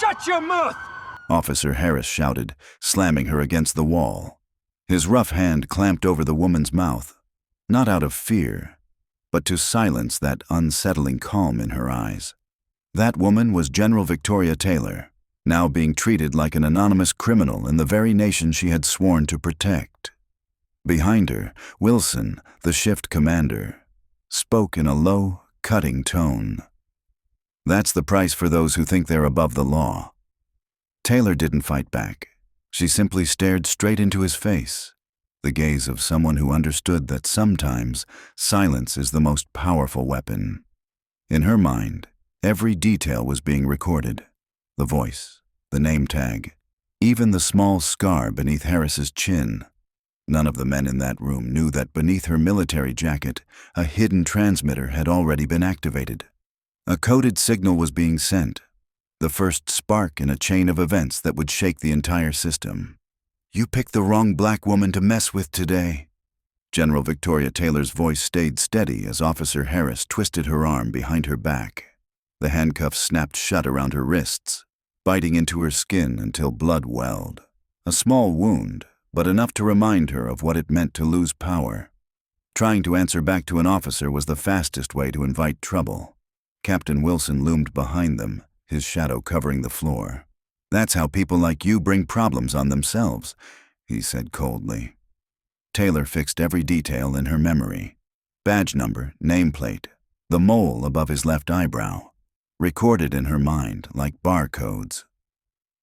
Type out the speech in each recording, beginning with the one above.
Shut your mouth! Officer Harris shouted, slamming her against the wall. His rough hand clamped over the woman's mouth, not out of fear, but to silence that unsettling calm in her eyes. That woman was General Victoria Taylor, now being treated like an anonymous criminal in the very nation she had sworn to protect. Behind her, Wilson, the shift commander, spoke in a low, cutting tone. "That's the price for those who think they're above the law." Taylor didn't fight back. She simply stared straight into his face, the gaze of someone who understood that sometimes silence is the most powerful weapon. In her mind, every detail was being recorded. The voice, the name tag, even the small scar beneath Harris's chin. None of the men in that room knew that beneath her military jacket, a hidden transmitter had already been activated. A coded signal was being sent, the first spark in a chain of events that would shake the entire system. "You picked the wrong black woman to mess with today." General Victoria Taylor's voice stayed steady as Officer Harris twisted her arm behind her back. The handcuffs snapped shut around her wrists, biting into her skin until blood welled. A small wound, but enough to remind her of what it meant to lose power. Trying to answer back to an officer was the fastest way to invite trouble. Captain Wilson loomed behind them, his shadow covering the floor. "That's how people like you bring problems on themselves," he said coldly. Taylor fixed every detail in her memory. Badge number, nameplate, the mole above his left eyebrow, recorded in her mind like barcodes.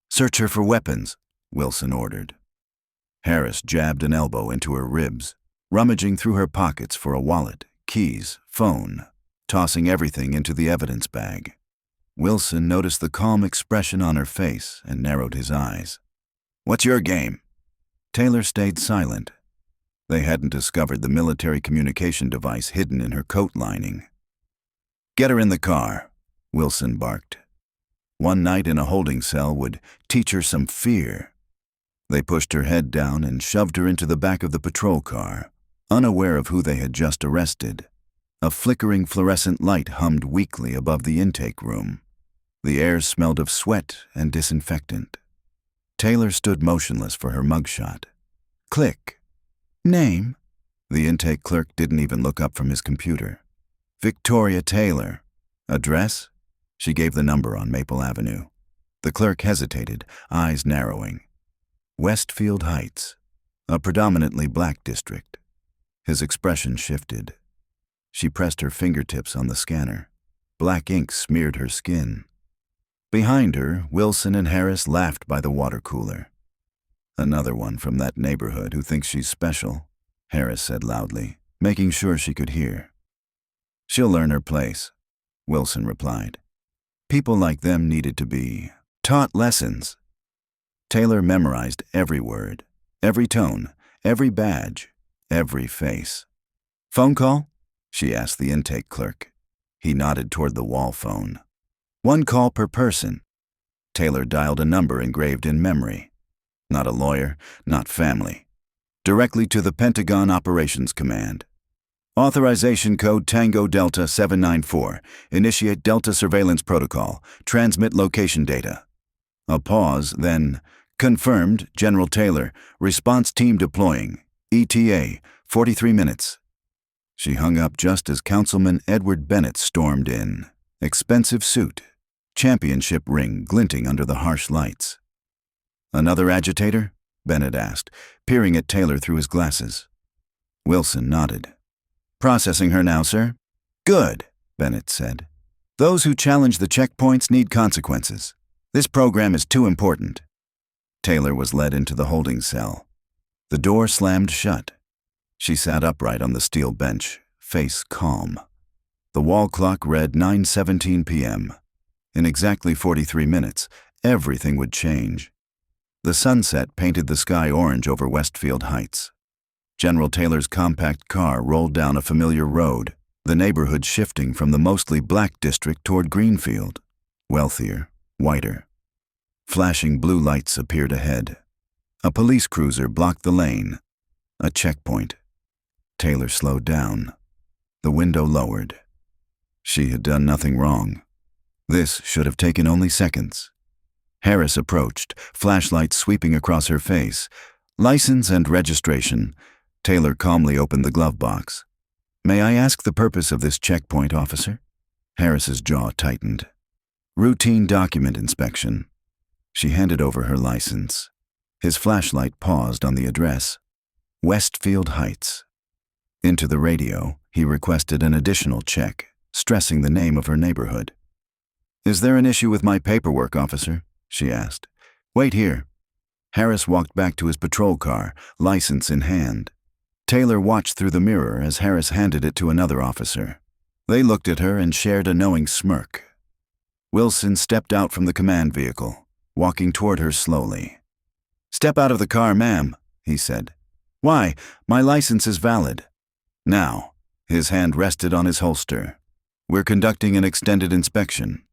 "Search her for weapons," Wilson ordered. Harris jabbed an elbow into her ribs, rummaging through her pockets for a wallet, keys, phone, tossing everything into the evidence bag. Wilson noticed the calm expression on her face and narrowed his eyes. "What's your game?" Taylor stayed silent. They hadn't discovered the military communication device hidden in her coat lining. "Get her in the car," Wilson barked. One night in a holding cell would teach her some fear. They pushed her head down and shoved her into the back of the patrol car, unaware of who they had just arrested. A flickering fluorescent light hummed weakly above the intake room. The air smelled of sweat and disinfectant. Taylor stood motionless for her mugshot. Click. "Name?" The intake clerk didn't even look up from his computer. "Victoria Taylor." "Address?" She gave the number on Maple Avenue. The clerk hesitated, eyes narrowing. Westfield Heights, a predominantly black district. His expression shifted. She pressed her fingertips on the scanner. Black ink smeared her skin. Behind her, Wilson and Harris laughed by the water cooler. "Another one from that neighborhood who thinks she's special," Harris said loudly, making sure she could hear. "She'll learn her place," Wilson replied. People like them needed to be taught lessons. Taylor memorized every word, every tone, every badge, every face. "Phone call?" she asked the intake clerk. He nodded toward the wall phone. "One call per person." Taylor dialed a number engraved in memory. Not a lawyer, not family. Directly to the Pentagon Operations Command. "Authorization code Tango Delta 794. Initiate Delta surveillance protocol. Transmit location data." A pause, then, "Confirmed, General Taylor. Response team deploying. ETA, 43 minutes. She hung up just as Councilman Edward Bennett stormed in. Expensive suit, championship ring glinting under the harsh lights. "Another agitator?" Bennett asked, peering at Taylor through his glasses. Wilson nodded. "Processing her now, sir." "Good," Bennett said. "Those who challenge the checkpoints need consequences. This program is too important." Taylor was led into the holding cell. The door slammed shut. She sat upright on the steel bench, face calm. The wall clock read 9:17 p.m. In exactly 43 minutes, everything would change. The sunset painted the sky orange over Westfield Heights. General Taylor's compact car rolled down a familiar road, the neighborhood shifting from the mostly black district toward Greenfield. Wealthier, whiter. Flashing blue lights appeared ahead. A police cruiser blocked the lane. A checkpoint. Taylor slowed down. The window lowered. She had done nothing wrong. This should have taken only seconds. Harris approached, flashlight sweeping across her face. License and registration. Taylor calmly opened the glove box. May I ask the purpose of this checkpoint, officer? Harris's jaw tightened. Routine document inspection. She handed over her license. His flashlight paused on the address. Westfield Heights. Into the radio, he requested an additional check, stressing the name of her neighborhood. Is there an issue with my paperwork, officer? She asked. Wait here. Harris walked back to his patrol car, license in hand. Taylor watched through the mirror as Harris handed it to another officer. They looked at her and shared a knowing smirk. Wilson stepped out from the command vehicle, walking toward her slowly. Step out of the car, ma'am, he said. Why? My license is valid. Now, his hand rested on his holster. We're conducting an extended inspection.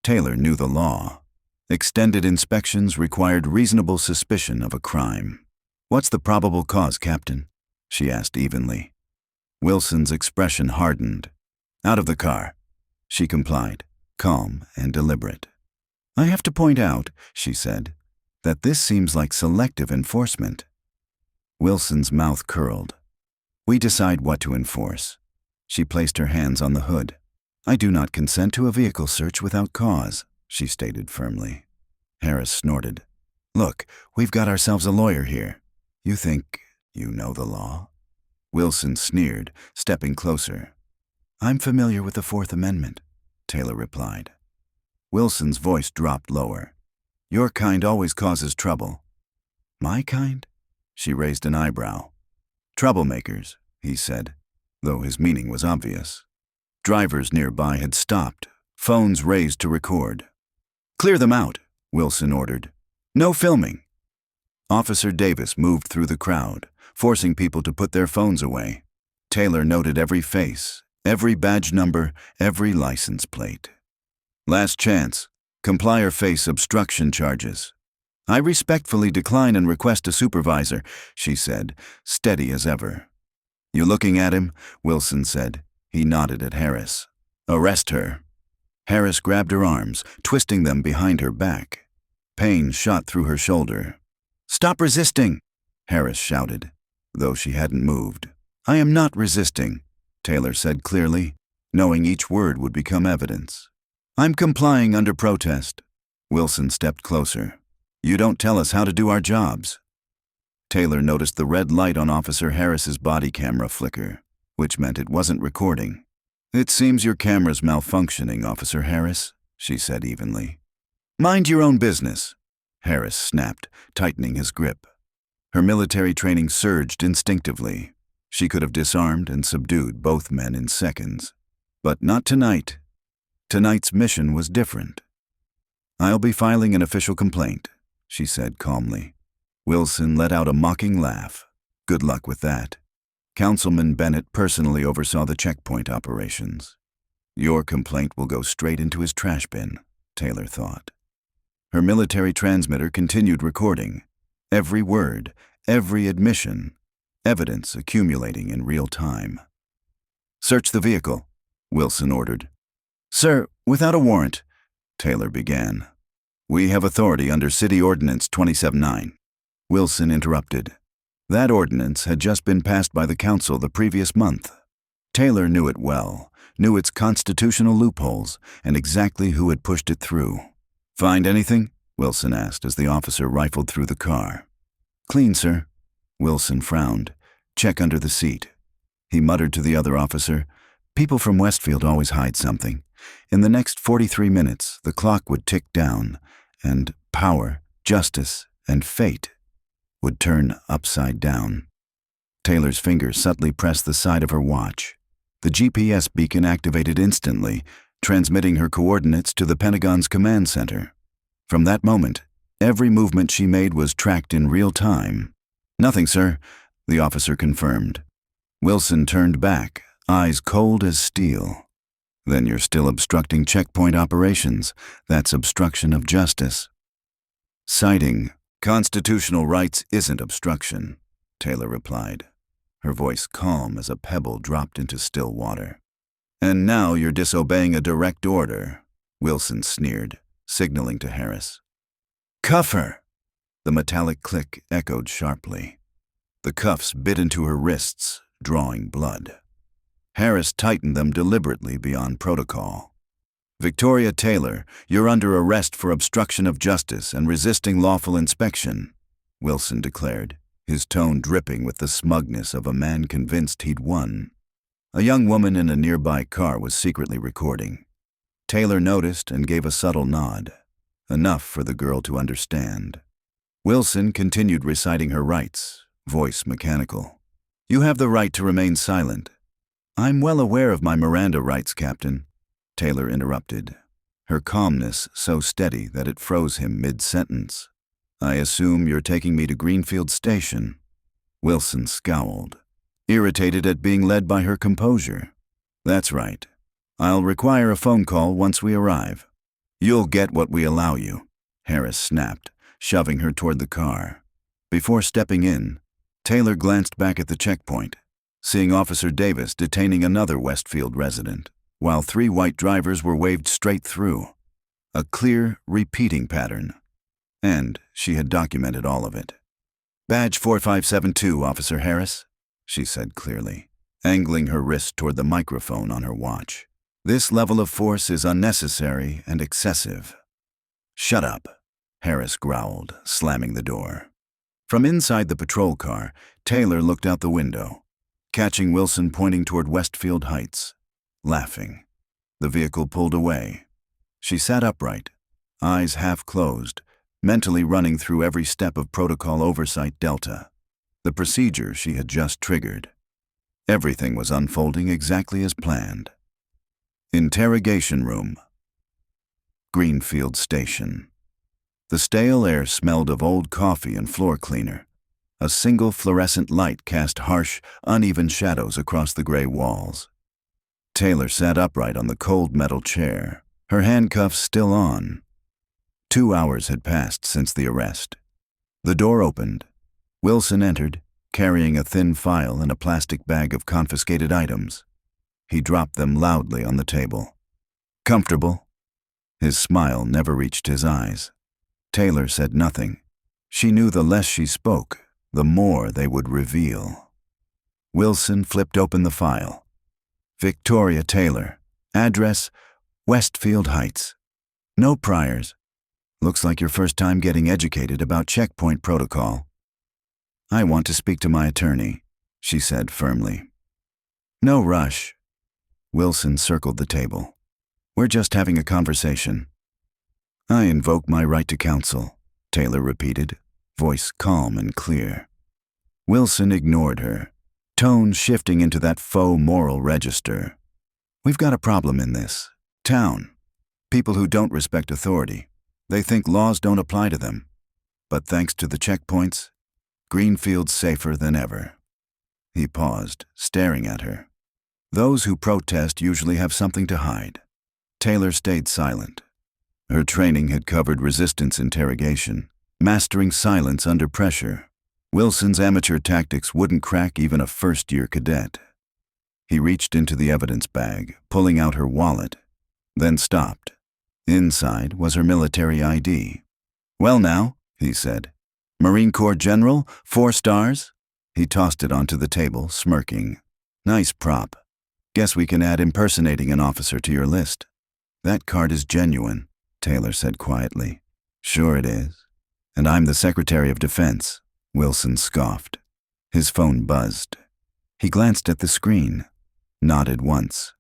Taylor knew the law. Extended inspections required reasonable suspicion of a crime. What's the probable cause, Captain? She asked evenly. Wilson's expression hardened. Out of the car. She complied, calm and deliberate. I have to point out, she said, that this seems like selective enforcement. Wilson's mouth curled. We decide what to enforce. She placed her hands on the hood. I do not consent to a vehicle search without cause, she stated firmly. Harris snorted. Look, we've got ourselves a lawyer here. You think you know the law? Wilson sneered, stepping closer. I'm familiar with the Fourth Amendment, Taylor replied. Wilson's voice dropped lower. Your kind always causes trouble. My kind? She raised an eyebrow. Troublemakers, he said, though his meaning was obvious. Drivers nearby had stopped, phones raised to record. Clear them out, Wilson ordered. No filming. Officer Davis moved through the crowd, forcing people to put their phones away. Taylor noted every face, every badge number, every license plate. Last chance. Comply or face obstruction charges. I respectfully decline and request a supervisor, she said, steady as ever. You looking at him? Wilson said. He nodded at Harris. Arrest her. Harris grabbed her arms, twisting them behind her back. Pain shot through her shoulder. Stop resisting, Harris shouted, though she hadn't moved. I am not resisting, Taylor said clearly, knowing each word would become evidence. I'm complying under protest. Wilson stepped closer. You don't tell us how to do our jobs. Taylor noticed the red light on Officer Harris's body camera flicker, which meant it wasn't recording. It seems your camera's malfunctioning, Officer Harris, she said evenly. Mind your own business, Harris snapped, tightening his grip. Her military training surged instinctively. She could have disarmed and subdued both men in seconds. But not tonight. Tonight's mission was different. I'll be filing an official complaint, she said calmly. Wilson let out a mocking laugh. Good luck with that. Councilman Bennett personally oversaw the checkpoint operations. Your complaint will go straight into his trash bin, Taylor thought. Her military transmitter continued recording. Every word, every admission, evidence accumulating in real time. Search the vehicle, Wilson ordered. Sir, without a warrant, Taylor began. We have authority under City Ordinance 27-9. Wilson interrupted. That ordinance had just been passed by the council the previous month. Taylor knew it well, knew its constitutional loopholes, and exactly who had pushed it through. Find anything? Wilson asked as the officer rifled through the car. Clean, sir. Wilson frowned. Check under the seat. He muttered to the other officer, people from Westfield always hide something. In the next 43 minutes, the clock would tick down, and power, justice, and fate would turn upside down. Taylor's fingers subtly pressed the side of her watch. The GPS beacon activated instantly, transmitting her coordinates to the Pentagon's command center. From that moment, every movement she made was tracked in real time. Nothing, sir, the officer confirmed. Wilson turned back, eyes cold as steel. Then you're still obstructing checkpoint operations. That's obstruction of justice. Citing constitutional rights isn't obstruction, Taylor replied, her voice calm as a pebble dropped into still water. And now you're disobeying a direct order, Wilson sneered, signaling to Harris. Cuff her! The metallic click echoed sharply. The cuffs bit into her wrists, drawing blood. Harris tightened them deliberately beyond protocol. Victoria Taylor, you're under arrest for obstruction of justice and resisting lawful inspection, Wilson declared, his tone dripping with the smugness of a man convinced he'd won. A young woman in a nearby car was secretly recording. Taylor noticed and gave a subtle nod, enough for the girl to understand. Wilson continued reciting her rights, voice mechanical. You have the right to remain silent. I'm well aware of my Miranda rights, Captain, Taylor interrupted, her calmness so steady that it froze him mid-sentence. I assume you're taking me to Greenfield Station. Wilson scowled, irritated at being led by her composure. That's right. I'll require a phone call once we arrive. You'll get what we allow you, Harris snapped, shoving her toward the car. Before stepping in, Taylor glanced back at the checkpoint, seeing Officer Davis detaining another Westfield resident, while 3 white drivers were waved straight through. A clear, repeating pattern. And she had documented all of it. Badge 4572, Officer Harris, she said clearly, angling her wrist toward the microphone on her watch. This level of force is unnecessary and excessive. Shut up, Harris growled, slamming the door. From inside the patrol car, Taylor looked out the window, catching Wilson pointing toward Westfield Heights, laughing. The vehicle pulled away. She sat upright, eyes half closed, mentally running through every step of Protocol Oversight Delta, the procedure she had just triggered. Everything was unfolding exactly as planned. Interrogation room. Greenfield Station. The stale air smelled of old coffee and floor cleaner. A single fluorescent light cast harsh, uneven shadows across the gray walls. Taylor sat upright on the cold metal chair, her handcuffs still on. 2 hours had passed since the arrest. The door opened. Wilson entered, carrying a thin file and a plastic bag of confiscated items. He dropped them loudly on the table. Comfortable? His smile never reached his eyes. Taylor said nothing. She knew the less she spoke, the more they would reveal. Wilson flipped open the file. Victoria Taylor. Address, Westfield Heights. No priors. Looks like your first time getting educated about checkpoint protocol. I want to speak to my attorney, she said firmly. No rush. Wilson circled the table. We're just having a conversation. I invoke my right to counsel, Taylor repeated, voice calm and clear. Wilson ignored her, tone shifting into that faux moral register. We've got a problem in this town. People who don't respect authority. They think laws don't apply to them. But thanks to the checkpoints, Greenfield's safer than ever. He paused, staring at her. Those who protest usually have something to hide. Taylor stayed silent. Her training had covered resistance interrogation, mastering silence under pressure. Wilson's amateur tactics wouldn't crack even a first-year cadet. He reached into the evidence bag, pulling out her wallet, then stopped. Inside was her military ID. Well now, he said. Marine Corps General, 4 stars? He tossed it onto the table, smirking. Nice prop. Guess we can add impersonating an officer to your list. That card is genuine, Taylor said quietly. Sure it is. And I'm the Secretary of Defense, Wilson scoffed. His phone buzzed. He glanced at the screen, nodded once.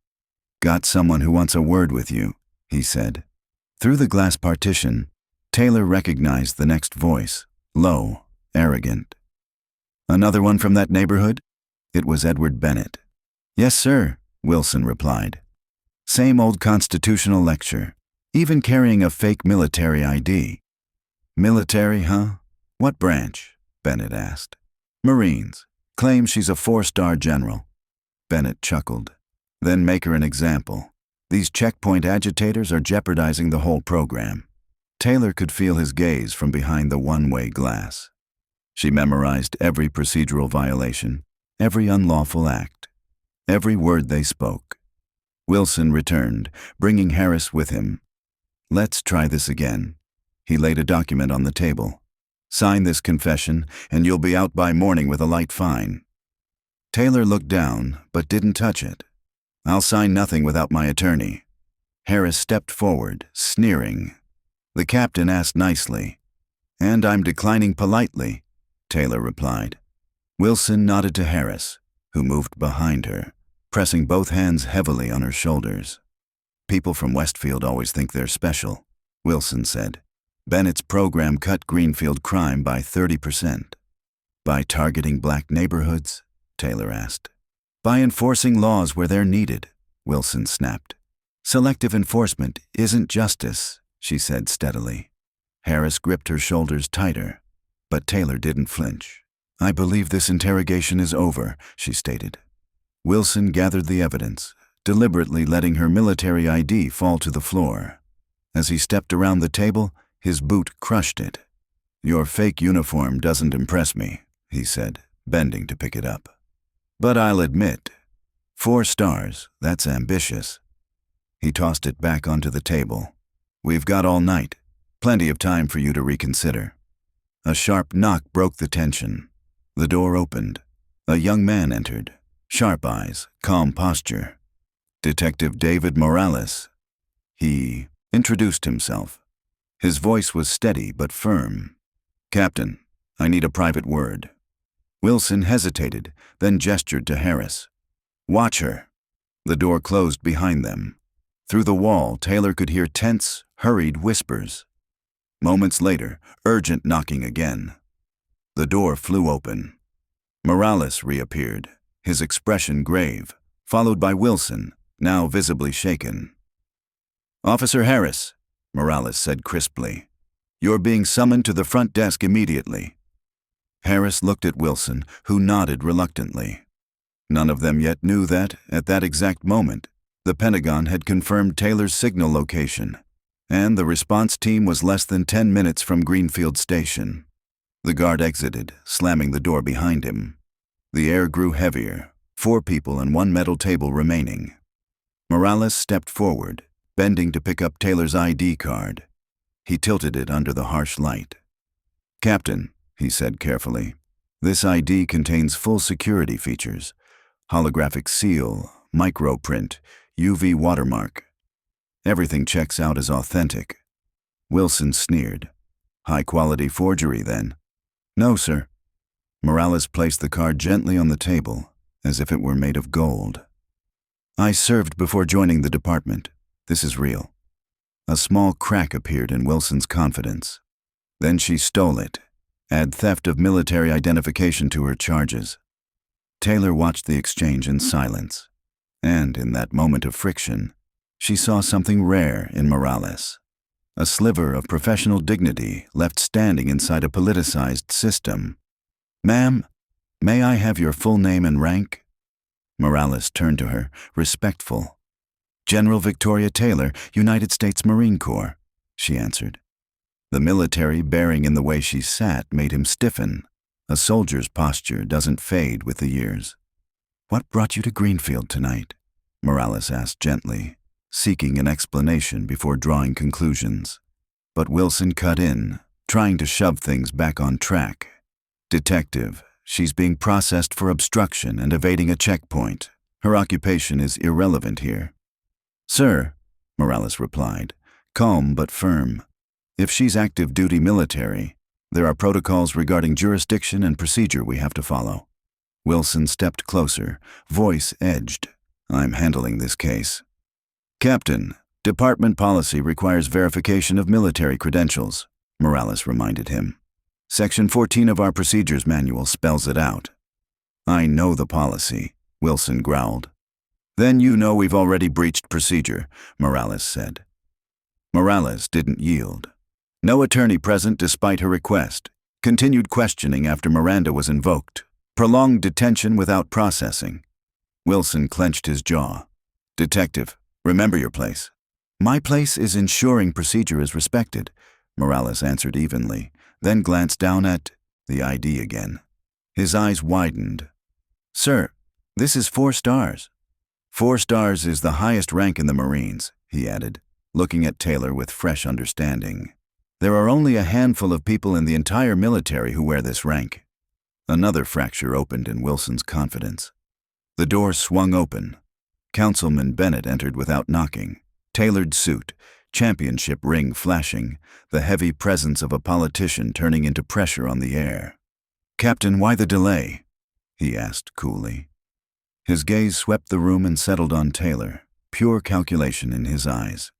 Got someone who wants a word with you, he said. Through the glass partition, Taylor recognized the next voice, low, arrogant. Another one from that neighborhood? It was Edward Bennett. Yes, sir, Wilson replied. Same old constitutional lecture, even carrying a fake military ID. Military, huh? What branch? Bennett asked. Marines. Claims she's a 4-star general. Bennett chuckled. Then make her an example. These checkpoint agitators are jeopardizing the whole program. Taylor could feel his gaze from behind the one-way glass. She memorized every procedural violation, every unlawful act, every word they spoke. Wilson returned, bringing Harris with him. Let's try this again. He laid a document on the table. "Sign this confession, and you'll be out by morning with a light fine." Taylor looked down, but didn't touch it. "I'll sign nothing without my attorney." Harris stepped forward, sneering. The captain asked nicely. "And I'm declining politely," Taylor replied. Wilson nodded to Harris, who moved behind her, pressing both hands heavily on her shoulders. "People from Westfield always think they're special," Wilson said. "Bennett's program cut Greenfield crime by 30%. "By targeting black neighborhoods?" Taylor asked. "By enforcing laws where they're needed," Wilson snapped. "Selective enforcement isn't justice," she said steadily. Harris gripped her shoulders tighter, but Taylor didn't flinch. "I believe this interrogation is over," she stated. Wilson gathered the evidence, deliberately letting her military ID fall to the floor. As he stepped around the table, his boot crushed it. "Your fake uniform doesn't impress me," he said, bending to pick it up. "But I'll admit, 4 stars, that's ambitious." He tossed it back onto the table. "We've got all night. Plenty of time for you to reconsider." A sharp knock broke the tension. The door opened. A young man entered. Sharp eyes, calm posture. "Detective David Morales." He introduced himself. His voice was steady but firm. "Captain, I need a private word." Wilson hesitated, then gestured to Harris. "Watch her." The door closed behind them. Through the wall, Taylor could hear tense, hurried whispers. Moments later, urgent knocking again. The door flew open. Morales reappeared, his expression grave, followed by Wilson, now visibly shaken. "Officer Harris," Morales said crisply, "you're being summoned to the front desk immediately." Harris looked at Wilson, who nodded reluctantly. None of them yet knew that, at that exact moment, the Pentagon had confirmed Taylor's signal location, and the response team was less than 10 minutes from Greenfield Station. The guard exited, slamming the door behind him. The air grew heavier, 4 people and 1 metal table remaining. Morales stepped forward, bending to pick up Taylor's ID card. He tilted it under the harsh light. "Captain," he said carefully, "this ID contains full security features: holographic seal, microprint, UV watermark. Everything checks out as authentic." Wilson sneered. "High-quality forgery, then?" "No, sir." Morales placed the card gently on the table, as if it were made of gold. "I served before joining the department. This is real." A small crack appeared in Wilson's confidence. Then she stole it. Add theft of military identification to her charges. Taylor watched the exchange in silence, and in that moment of friction, she saw something rare in Morales. A sliver of professional dignity left standing inside a politicized system. "Ma'am, may I have your full name and rank?" Morales turned to her, respectful. "General Victoria Taylor, United States Marine Corps," she answered. The military bearing in the way she sat made him stiffen. A soldier's posture doesn't fade with the years. "What brought you to Greenfield tonight?" Morales asked gently, seeking an explanation before drawing conclusions. But Wilson cut in, trying to shove things back on track. "Detective, she's being processed for obstruction and evading a checkpoint. Her occupation is irrelevant here." "Sir," Morales replied, calm but firm, "if she's active duty military, there are protocols regarding jurisdiction and procedure we have to follow." Wilson stepped closer, voice edged. "I'm handling this case." "Captain, department policy requires verification of military credentials," Morales reminded him. "Section 14 of our procedures manual spells it out." "I know the policy," Wilson growled. "Then you know we've already breached procedure," Morales said. Morales didn't yield. No attorney present despite her request. Continued questioning after Miranda was invoked. Prolonged detention without processing. Wilson clenched his jaw. "Detective, remember your place." "My place is ensuring procedure is respected," Morales answered evenly, then glanced down at the ID again. His eyes widened. "Sir, this is 4 stars." "4 stars is the highest rank in the Marines," he added, looking at Taylor with fresh understanding. There are only a handful of people in the entire military who wear this rank. Another fracture opened in Wilson's confidence. The door swung open. Councilman Bennett entered without knocking. Tailored suit, championship ring flashing, the heavy presence of a politician turning into pressure on the air. "Captain, why the delay?" he asked coolly. His gaze swept the room and settled on Taylor, pure calculation in his eyes.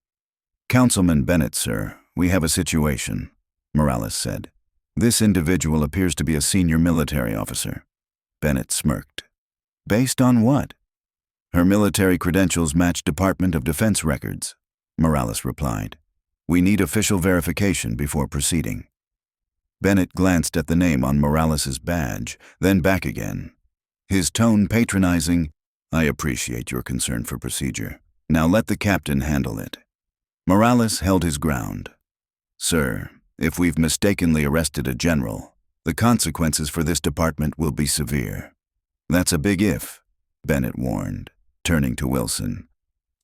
"Councilman Bennett, sir, we have a situation," Morales said. "This individual appears to be a senior military officer." Bennett smirked. "Based on what?" "Her military credentials match Department of Defense records," Morales replied. "We need official verification before proceeding." Bennett glanced at the name on Morales's badge, then back again. His tone patronizing. "I appreciate your concern for procedure. Now let the captain handle it." Morales held his ground. "Sir, if we've mistakenly arrested a general, the consequences for this department will be severe." "That's a big if," Bennett warned, turning to Wilson.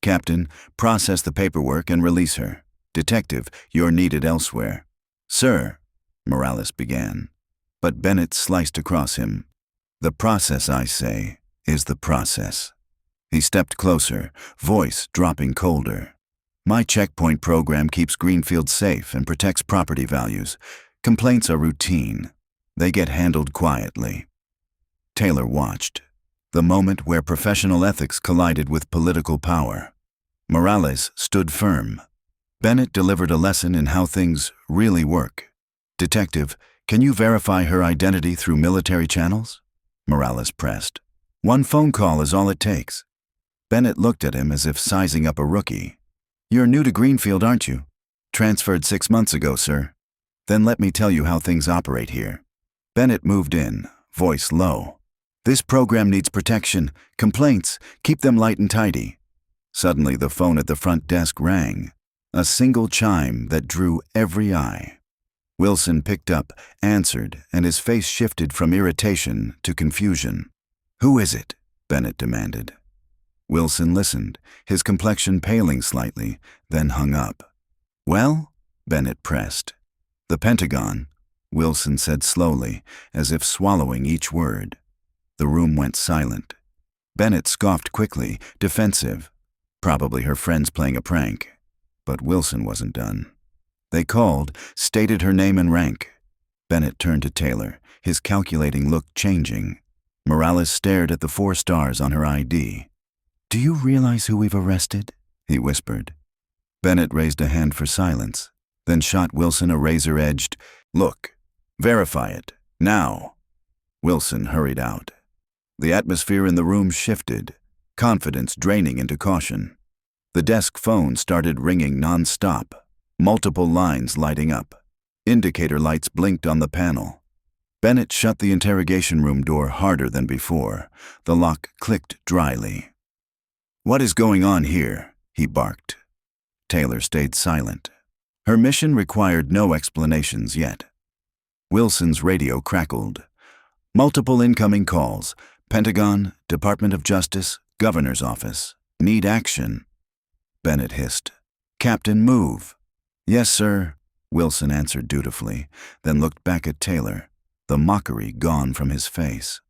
"Captain, process the paperwork and release her. Detective, you're needed elsewhere." "Sir," Morales began, but Bennett sliced across him. "The process, I say, is the process." He stepped closer, voice dropping colder. "My checkpoint program keeps Greenfield safe and protects property values. Complaints are routine. They get handled quietly." Taylor watched. The moment where professional ethics collided with political power. Morales stood firm. Bennett delivered a lesson in how things really work. "Detective, can you verify her identity through military channels?" Morales pressed. "One phone call is all it takes." Bennett looked at him as if sizing up a rookie. "You're new to Greenfield, aren't you?" "Transferred 6 months ago, sir." "Then let me tell you how things operate here." Bennett moved in, voice low. "This program needs protection. Complaints, keep them light and tidy." Suddenly the phone at the front desk rang, a single chime that drew every eye. Wilson picked up, answered, and his face shifted from irritation to confusion. "Who is it?" Bennett demanded. Wilson listened, his complexion paling slightly, then hung up. "Well?" Bennett pressed. "The Pentagon," Wilson said slowly, as if swallowing each word. The room went silent. Bennett scoffed quickly, defensive. Probably her friends playing a prank. But Wilson wasn't done. They called, stated her name and rank. Bennett turned to Taylor, his calculating look changing. Morales stared at the 4 stars on her ID. "Do you realize who we've arrested?" he whispered. Bennett raised a hand for silence, then shot Wilson a razor-edged, "Look, verify it, now." Wilson hurried out. The atmosphere in the room shifted, confidence draining into caution. The desk phone started ringing non-stop, multiple lines lighting up. Indicator lights blinked on the panel. Bennett shut the interrogation room door harder than before. The lock clicked dryly. "What is going on here?" he barked. Taylor stayed silent. Her mission required no explanations yet. Wilson's radio crackled. "Multiple incoming calls. Pentagon, Department of Justice, Governor's Office. Need action." Bennett hissed. "Captain, move." "Yes, sir," Wilson answered dutifully, then looked back at Taylor, the mockery gone from his face.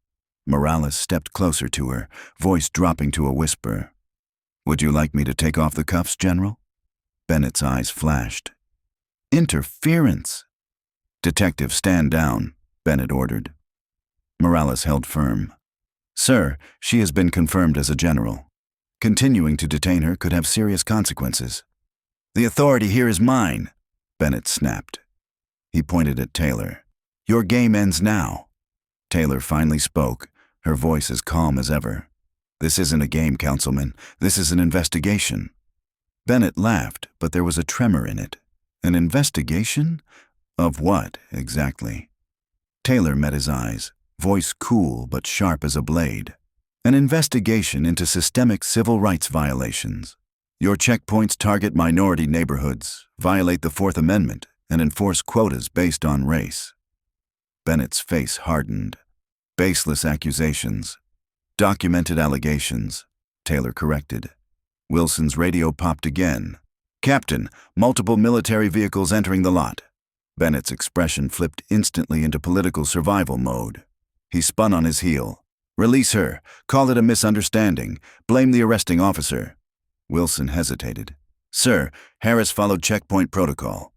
Morales stepped closer to her, voice dropping to a whisper. "Would you like me to take off the cuffs, General?" Bennett's eyes flashed. "Interference!" "Detective, stand down," Bennett ordered. Morales held firm. "Sir, she has been confirmed as a general. Continuing to detain her could have serious consequences." "The authority here is mine," Bennett snapped. He pointed at Taylor. "Your game ends now." Taylor finally spoke, her voice as calm as ever. "This isn't a game, Councilman. This is an investigation." Bennett laughed, but there was a tremor in it. An investigation? Of what, exactly? Taylor met his eyes, voice cool but sharp as a blade. "An investigation into systemic civil rights violations. Your checkpoints target minority neighborhoods, violate the Fourth Amendment, and enforce quotas based on race." Bennett's face hardened. "Baseless accusations. Documented allegations," Taylor corrected. Wilson's radio popped again. "Captain, multiple military vehicles entering the lot. Bennett's expression flipped instantly into political survival mode. He spun on his heel. Release her. Call it a misunderstanding. Blame the arresting officer. Wilson hesitated. Sir, Harris followed checkpoint protocol.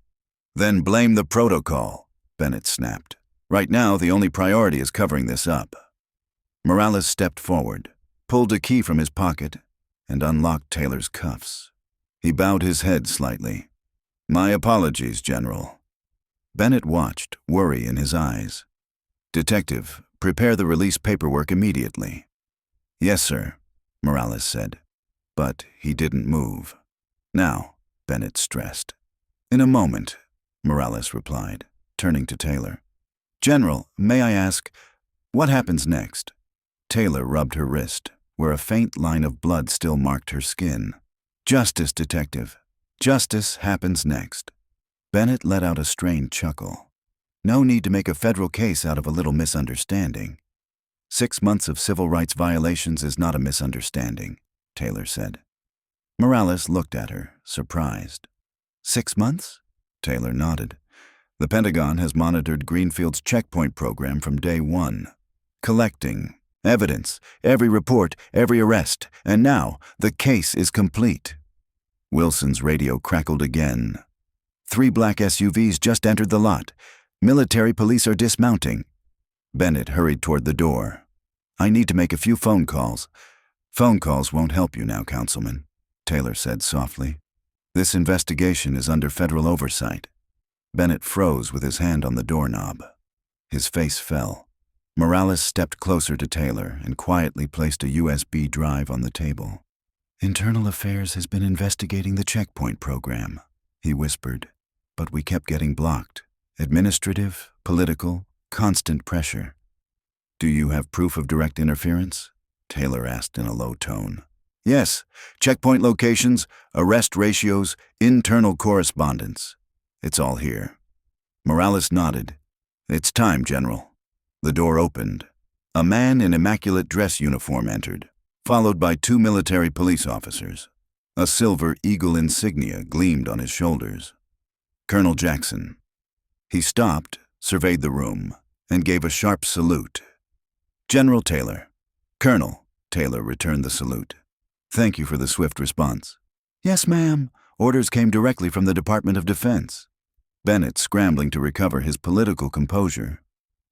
Then blame the protocol, Bennett snapped. Right now, the only priority is covering this up. Morales stepped forward, pulled a key from his pocket, and unlocked Taylor's cuffs. He bowed his head slightly. My apologies, General. Bennett watched, worry in his eyes. Detective, prepare the release paperwork immediately. Yes, sir, Morales said. But he didn't move. Now, Bennett stressed. In a moment, Morales replied, turning to Taylor. General, may I ask, what happens next? Taylor rubbed her wrist, where a faint line of blood still marked her skin. Justice, Detective. Justice happens next. Bennett let out a strained chuckle. No need to make a federal case out of a little misunderstanding. 6 months of civil rights violations is not a misunderstanding, Taylor said. Morales looked at her, surprised. 6 months? Taylor nodded. The Pentagon has monitored Greenfield's checkpoint program from day one, collecting evidence, every report, every arrest, and now the case is complete. Wilson's radio crackled again. 3 black SUVs just entered the lot. Military police are dismounting. Bennett hurried toward the door. I need to make a few phone calls. Phone calls won't help you now, Councilman, Taylor said softly. This investigation is under federal oversight. Bennett froze with his hand on the doorknob. His face fell. Morales stepped closer to Taylor and quietly placed a USB drive on the table. Internal Affairs has been investigating the checkpoint program, he whispered, but we kept getting blocked. Administrative, political, constant pressure. Do you have proof of direct interference? Taylor asked in a low tone. Yes, checkpoint locations, arrest ratios, internal correspondence. It's all here. Morales nodded. It's time, General. The door opened. A man in immaculate dress uniform entered, followed by 2 military police officers. A silver eagle insignia gleamed on his shoulders. Colonel Jackson. He stopped, surveyed the room, and gave a sharp salute. General Taylor. Colonel, Taylor returned the salute. Thank you for the swift response. Yes, ma'am. Orders came directly from the Department of Defense. Bennett, scrambling to recover his political composure,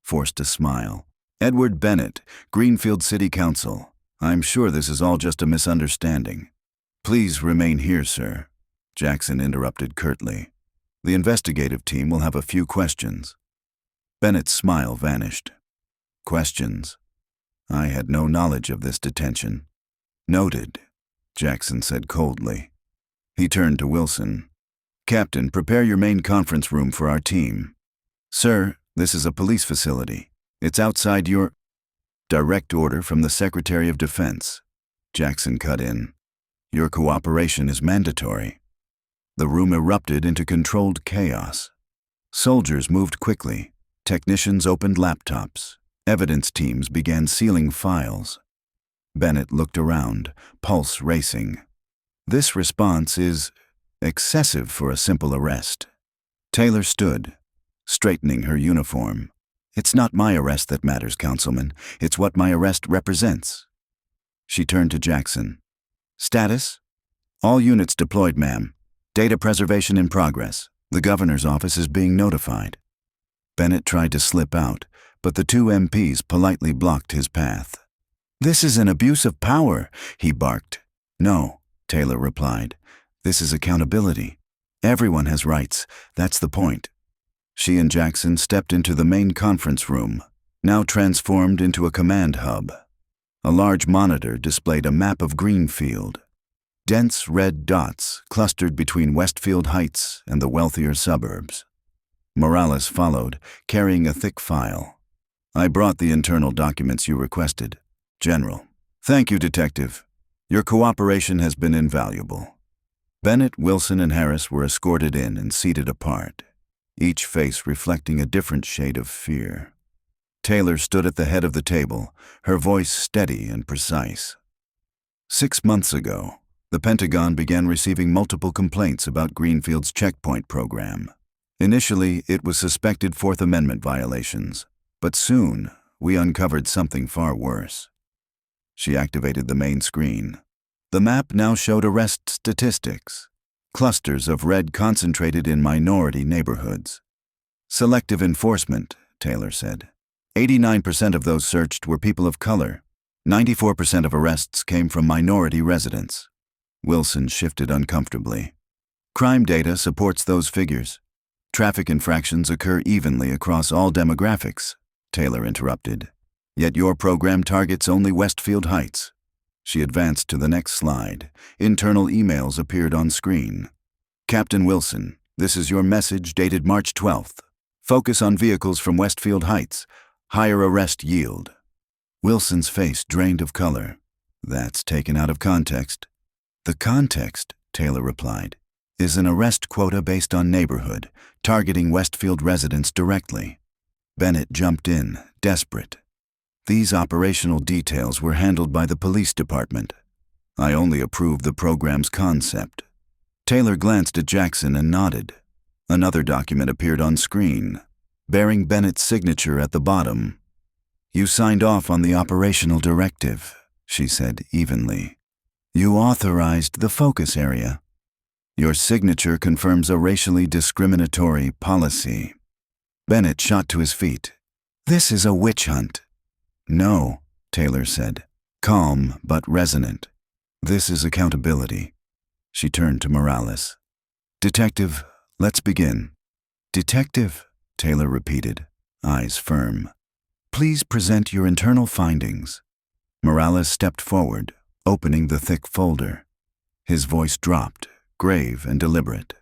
forced a smile. Edward Bennett, Greenfield City Council. I'm sure this is all just a misunderstanding. Please remain here, sir, Jackson interrupted curtly. The investigative team will have a few questions. Bennett's smile vanished. Questions? I had no knowledge of this detention. Noted, Jackson said coldly. He turned to Wilson. Captain, prepare your main conference room for our team. Sir, this is a police facility. It's outside your... Direct order from the Secretary of Defense. Jackson cut in. Your cooperation is mandatory. The room erupted into controlled chaos. Soldiers moved quickly. Technicians opened laptops. Evidence teams began sealing files. Bennett looked around, pulse racing. This response is excessive for a simple arrest. Taylor stood, straightening her uniform. It's not my arrest that matters, Councilman. It's what my arrest represents. She turned to Jackson. Status? All units deployed, ma'am. Data preservation in progress. The governor's office is being notified. Bennett tried to slip out, but the 2 MPs politely blocked his path. This is an abuse of power, he barked. No, Taylor replied. This is accountability. Everyone has rights. That's the point. She and Jackson stepped into the main conference room, now transformed into a command hub. A large monitor displayed a map of Greenfield. Dense red dots clustered between Westfield Heights and the wealthier suburbs. Morales followed, carrying a thick file. I brought the internal documents you requested. General. Thank you, Detective. Your cooperation has been invaluable. Bennett, Wilson, and Harris were escorted in and seated apart, each face reflecting a different shade of fear. Taylor stood at the head of the table, her voice steady and precise. 6 months ago, the Pentagon began receiving multiple complaints about Greenfield's checkpoint program. Initially, it was suspected Fourth Amendment violations, but soon we uncovered something far worse. She activated the main screen. The map now showed arrest statistics. Clusters of red concentrated in minority neighborhoods. Selective enforcement, Taylor said. 89% of those searched were people of color. 94% of arrests came from minority residents. Wilson shifted uncomfortably. Crime data supports those figures. Traffic infractions occur evenly across all demographics, Taylor interrupted. Yet your program targets only Westfield Heights. She advanced to the next slide. Internal emails appeared on screen. Captain Wilson, this is your message dated March 12th. Focus on vehicles from Westfield Heights. Higher arrest yield. Wilson's face drained of color. That's taken out of context. The context, Taylor replied, is an arrest quota based on neighborhood, targeting Westfield residents directly. Bennett jumped in, desperate. These operational details were handled by the police department. I only approved the program's concept. Taylor glanced at Jackson and nodded. Another document appeared on screen, bearing Bennett's signature at the bottom. You signed off on the operational directive, she said evenly. You authorized the focus area. Your signature confirms a racially discriminatory policy. Bennett shot to his feet. This is a witch hunt. No, Taylor said, calm but resonant. This is accountability. She turned to Morales. Detective, let's begin. Detective, Taylor repeated, eyes firm. Please present your internal findings. Morales stepped forward, opening the thick folder. His voice dropped, grave and deliberate.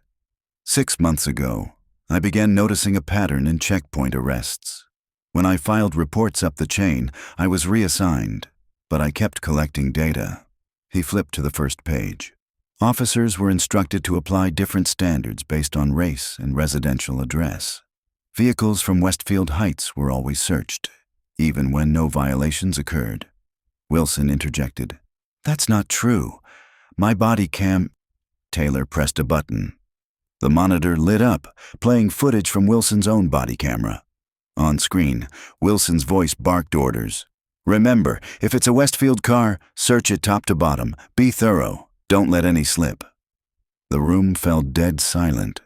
6 months ago, I began noticing a pattern in checkpoint arrests. When I filed reports up the chain, I was reassigned, but I kept collecting data. He flipped to the first page. Officers were instructed to apply different standards based on race and residential address. Vehicles from Westfield Heights were always searched, even when no violations occurred. Wilson interjected. That's not true. My body cam... Taylor pressed a button. The monitor lit up, playing footage from Wilson's own body camera. On screen, Wilson's voice barked orders. Remember, if it's a Westfield car, search it top to bottom. Be thorough. Don't let any slip. The room fell dead silent.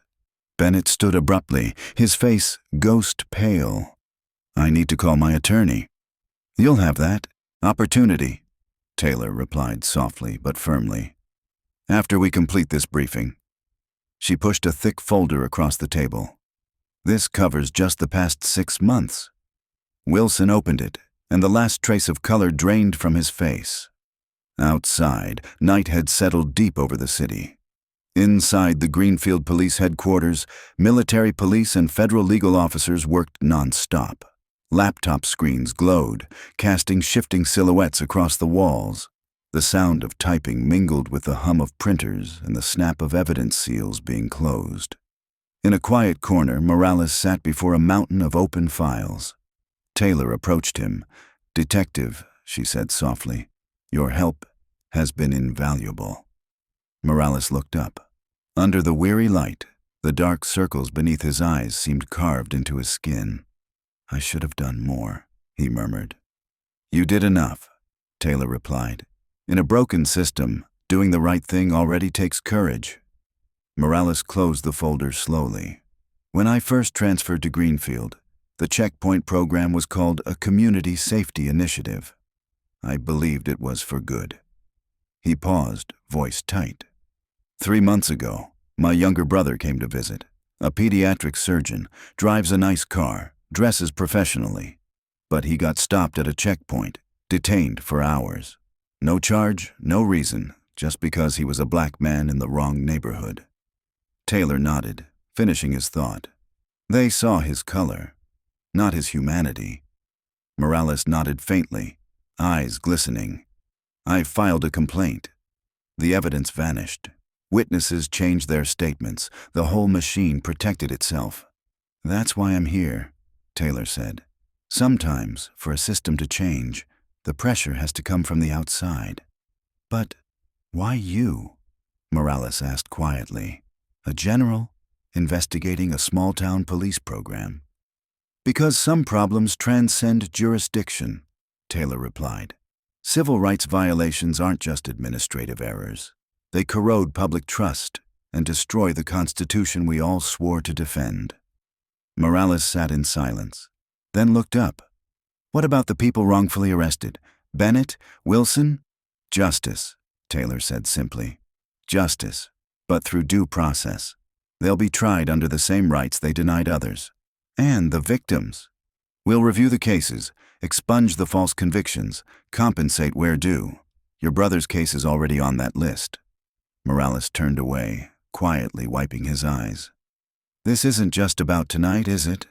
Bennett stood abruptly, his face ghost pale. I need to call my attorney. You'll have that. Opportunity, Taylor replied softly but firmly. After we complete this briefing. She pushed a thick folder across the table. This covers just the past 6 months. Wilson opened it, and the last trace of color drained from his face. Outside, night had settled deep over the city. Inside the Greenfield police headquarters, military police and federal legal officers worked non-stop. Laptop screens glowed, casting shifting silhouettes across the walls. The sound of typing mingled with the hum of printers and the snap of evidence seals being closed. In a quiet corner, Morales sat before a mountain of open files. Taylor approached him. Detective, she said softly, your help has been invaluable. Morales looked up. Under the weary light, the dark circles beneath his eyes seemed carved into his skin. I should have done more, he murmured. You did enough, Taylor replied. In a broken system, doing the right thing already takes courage. Morales closed the folder slowly. When I first transferred to Greenfield, the checkpoint program was called a Community Safety Initiative. I believed it was for good. He paused, voice tight. 3 months ago, my younger brother came to visit. A pediatric surgeon, drives a nice car, dresses professionally. But he got stopped at a checkpoint, detained for hours. No charge, no reason, just because he was a black man in the wrong neighborhood. Taylor nodded, finishing his thought. They saw his color, not his humanity. Morales nodded faintly, eyes glistening. I filed a complaint. The evidence vanished. Witnesses changed their statements. The whole machine protected itself. That's why I'm here, Taylor said. Sometimes, for a system to change, the pressure has to come from the outside. But why you? Morales asked quietly. A general? investigating a small-town police program. Because some problems transcend jurisdiction, Taylor replied. Civil rights violations aren't just administrative errors. They corrode public trust and destroy the Constitution we all swore to defend. Morales sat in silence, then looked up. What about the people wrongfully arrested? Bennett? Wilson? Justice, Taylor said simply. Justice, but through due process. They'll be tried under the same rights they denied others. And the victims. We'll review the cases, expunge the false convictions, compensate where due. Your brother's case is already on that list. Morales turned away, quietly wiping his eyes. This isn't just about tonight, is it?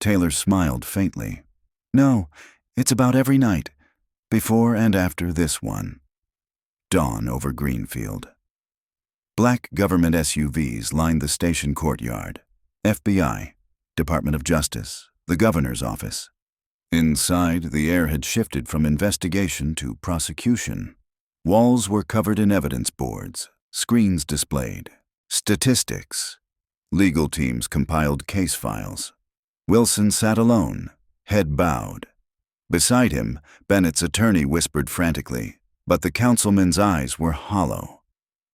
Taylor smiled faintly. No, it's about every night, before and after this one. Dawn over Greenfield. Black government SUVs lined the station courtyard. FBI, Department of Justice, the governor's office. Inside, the air had shifted from investigation to prosecution. Walls were covered in evidence boards, screens displayed, statistics. Legal teams compiled case files. Wilson sat alone, head bowed. Beside him, Bennett's attorney whispered frantically, but the councilman's eyes were hollow.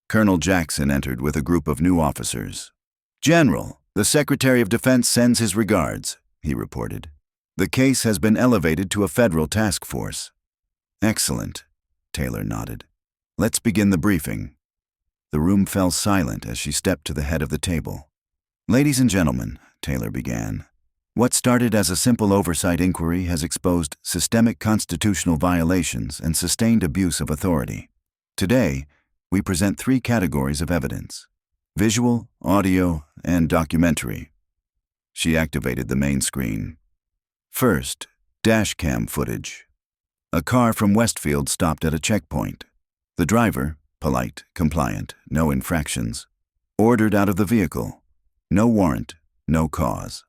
Colonel Jackson entered with a group of new officers. General, the Secretary of Defense sends his regards, he reported. The case has been elevated to a federal task force. Excellent, Taylor nodded. Let's begin the briefing. The room fell silent as she stepped to the head of the table. Ladies and gentlemen, Taylor began, what started as a simple oversight inquiry has exposed systemic constitutional violations and sustained abuse of authority. Today, we present 3 categories of evidence: visual, audio, and documentary. She activated the main screen. First, dashcam footage. A car from Westfield stopped at a checkpoint. The driver, polite, compliant, no infractions, ordered out of the vehicle. No warrant, no cause.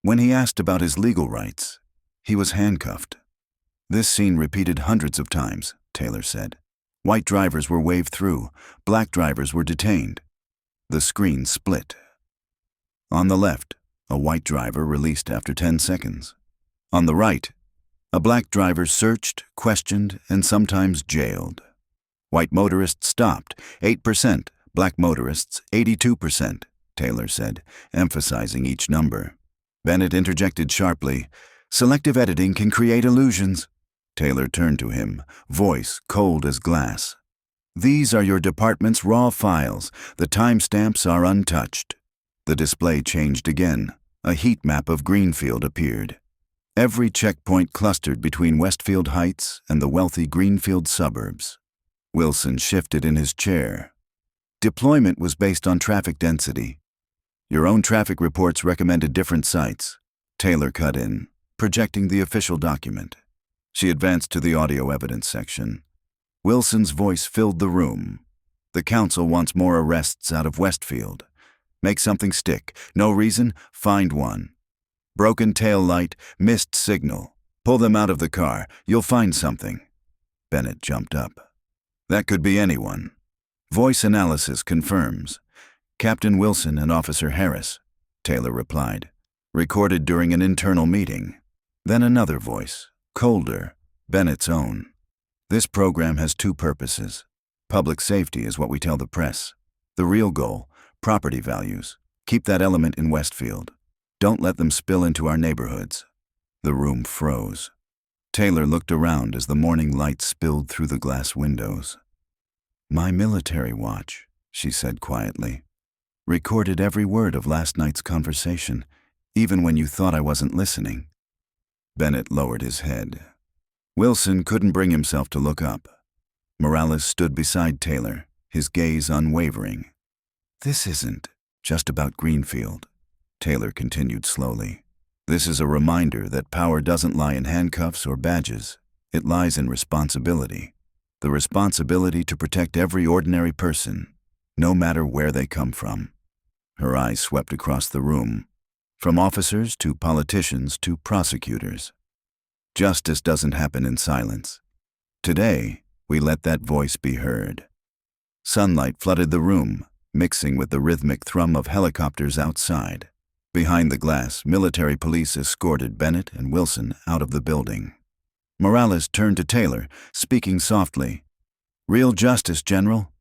When he asked about his legal rights, he was handcuffed. This scene repeated hundreds of times, Taylor said. White drivers were waved through, black drivers were detained. The screen split. On the left, a white driver released after 10 seconds. On the right, a black driver searched, questioned, and sometimes jailed. White motorists stopped, 8%, black motorists, 82%. Taylor said, emphasizing each number. Bennett interjected sharply, selective editing can create illusions. Taylor turned to him, voice cold as glass. These are your department's raw files. The timestamps are untouched. The display changed again. A heat map of Greenfield appeared. Every checkpoint clustered between Westfield Heights and the wealthy Greenfield suburbs. Wilson shifted in his chair. Deployment was based on traffic density. Your own traffic reports recommended different sites. Taylor cut in, projecting the official document. She advanced to the audio evidence section. Wilson's voice filled the room. The council wants more arrests out of Westfield. Make something stick. No reason? Find one. Broken tail light, missed signal. Pull them out of the car. You'll find something. Bennett jumped up. That could be anyone. Voice analysis confirms. Captain Wilson and Officer Harris, Taylor replied. Recorded during an internal meeting. Then another voice, colder, Bennett's own. This program has 2 purposes. Public safety is what we tell the press. The real goal, property values. Keep that element in Westfield. Don't let them spill into our neighborhoods. The room froze. Taylor looked around as the morning light spilled through the glass windows. My military watch, she said quietly. Recorded every word of last night's conversation, even when you thought I wasn't listening. Bennett lowered his head. Wilson couldn't bring himself to look up. Morales stood beside Taylor, his gaze unwavering. This isn't just about Greenfield, Taylor continued slowly. This is a reminder that power doesn't lie in handcuffs or badges. It lies in responsibility. The responsibility to protect every ordinary person, no matter where they come from. Her eyes swept across the room, from officers to politicians to prosecutors. Justice doesn't happen in silence. Today, we let that voice be heard. Sunlight flooded the room, mixing with the rhythmic thrum of helicopters outside. Behind the glass, military police escorted Bennett and Wilson out of the building. Morales turned to Taylor, speaking softly. "Real justice, General?"